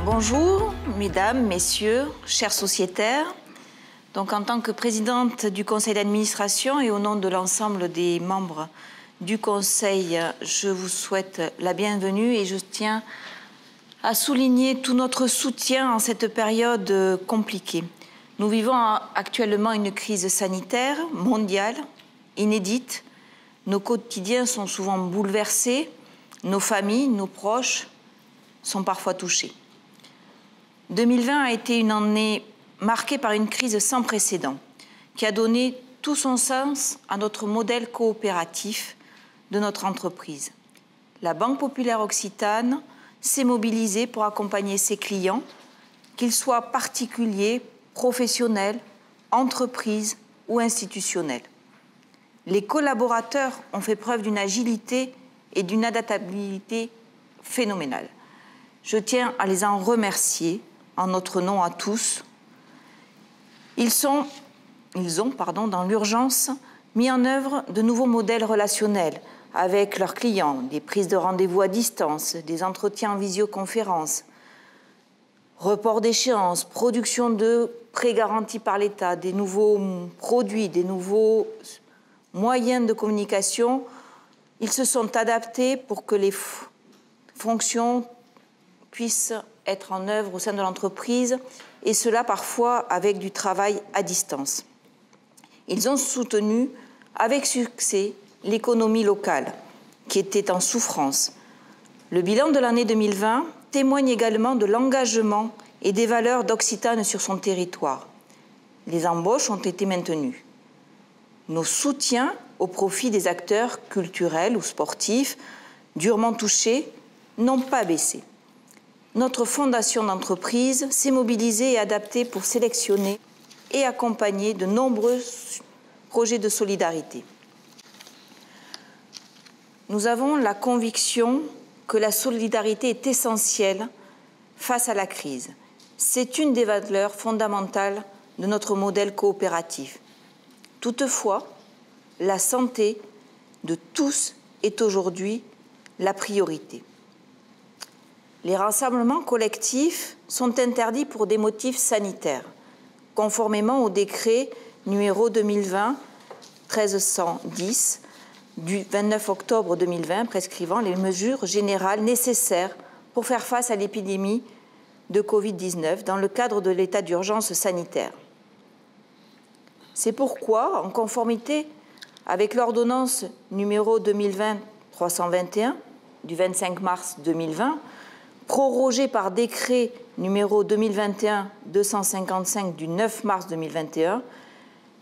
Bonjour, mesdames, messieurs, chers sociétaires. Donc, en tant que présidente du conseil d'administration et au nom de l'ensemble des membres du conseil, je vous souhaite la bienvenue et je tiens à souligner tout notre soutien en cette période compliquée. Nous vivons actuellement une crise sanitaire mondiale, inédite. Nos quotidiens sont souvent bouleversés, nos familles, nos proches sont parfois touchés. 2020 a été une année marquée par une crise sans précédent qui a donné tout son sens à notre modèle coopératif de notre entreprise. La Banque Populaire Occitane s'est mobilisée pour accompagner ses clients, qu'ils soient particuliers, professionnels, entreprises ou institutionnels. Les collaborateurs ont fait preuve d'une agilité et d'une adaptabilité phénoménales. Je tiens à les en remercier en notre nom à tous. Ils ont, dans l'urgence, mis en œuvre de nouveaux modèles relationnels avec leurs clients, des prises de rendez-vous à distance, des entretiens en visioconférence, report d'échéance, production de prêts garantis par l'État, des nouveaux produits, des nouveaux moyens de communication. Ils se sont adaptés pour que les fonctions puissent être en œuvre au sein de l'entreprise, et cela parfois avec du travail à distance. Ils ont soutenu avec succès l'économie locale, qui était en souffrance. Le bilan de l'année 2020 témoigne également de l'engagement et des valeurs d'Occitane sur son territoire. Les embauches ont été maintenues. Nos soutiens au profit des acteurs culturels ou sportifs durement touchés n'ont pas baissé. Notre fondation d'entreprise s'est mobilisée et adaptée pour sélectionner et accompagner de nombreux projets de solidarité. Nous avons la conviction que la solidarité est essentielle face à la crise. C'est une des valeurs fondamentales de notre modèle coopératif. Toutefois, la santé de tous est aujourd'hui la priorité. Les rassemblements collectifs sont interdits pour des motifs sanitaires, conformément au décret numéro 2020-1310 du 29 octobre 2020 prescrivant les mesures générales nécessaires pour faire face à l'épidémie de Covid-19 dans le cadre de l'état d'urgence sanitaire. C'est pourquoi, en conformité avec l'ordonnance numéro 2020-321 du 25 mars 2020, prorogée par décret numéro 2021-255 du 9 mars 2021,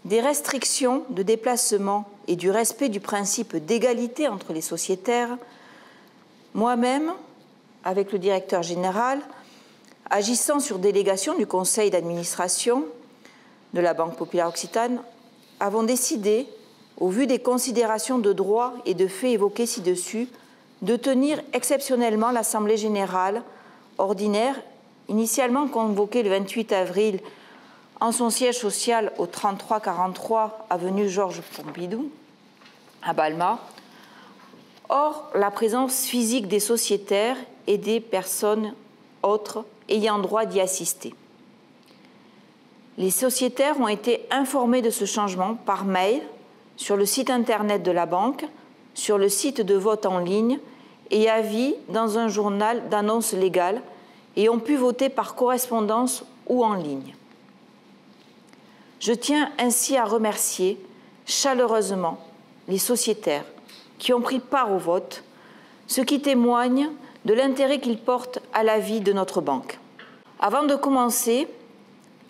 des restrictions de déplacement et du respect du principe d'égalité entre les sociétaires, moi-même, avec le directeur général, agissant sur délégation du conseil d'administration de la Banque Populaire Occitane, avons décidé, au vu des considérations de droit et de fait évoquées ci-dessus, de tenir exceptionnellement l'Assemblée générale ordinaire, initialement convoquée le 28 avril en son siège social au 3343 avenue Georges Pompidou, à Balma, hors la présence physique des sociétaires et des personnes autres ayant droit d'y assister. Les sociétaires ont été informés de ce changement par mail sur le site internet de la banque, sur le site de vote en ligne et avis dans un journal d'annonces légales et ont pu voter par correspondance ou en ligne. Je tiens ainsi à remercier chaleureusement les sociétaires qui ont pris part au vote, ce qui témoigne de l'intérêt qu'ils portent à la vie de notre banque. Avant de commencer,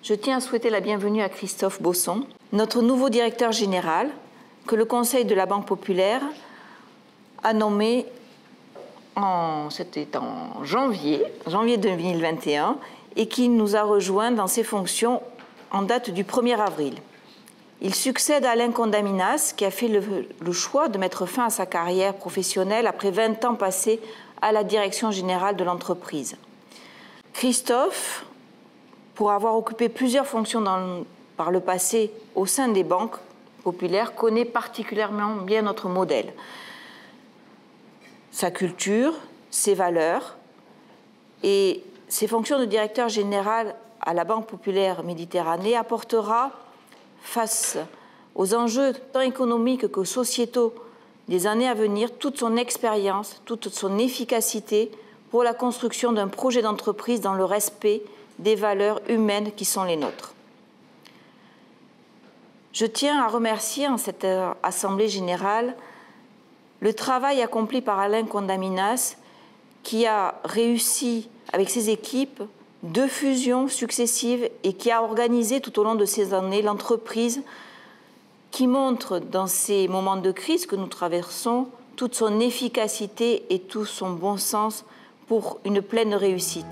je tiens à souhaiter la bienvenue à Christophe Bosson, notre nouveau directeur général, que le Conseil de la Banque Populaire a nommé c'était en janvier 2021, et qui nous a rejoints dans ses fonctions en date du 1er avril. Il succède à Alain Condaminas, qui a fait le choix de mettre fin à sa carrière professionnelle après 20 ans passés à la direction générale de l'entreprise. Christophe, pour avoir occupé plusieurs fonctions par le passé au sein des banques populaires, connaît particulièrement bien notre modèle. Sa culture, ses valeurs, et Ses fonctions de directeur général à la Banque populaire Méditerranée apportera, face aux enjeux tant économiques que sociétaux des années à venir, toute son expérience, toute son efficacité pour la construction d'un projet d'entreprise dans le respect des valeurs humaines qui sont les nôtres. Je tiens à remercier en cette Assemblée générale le travail accompli par Alain Condaminas, qui a réussi avec ses équipes 2 fusions successives et qui a organisé tout au long de ces années l'entreprise qui montre dans ces moments de crise que nous traversons toute son efficacité et tout son bon sens pour une pleine réussite.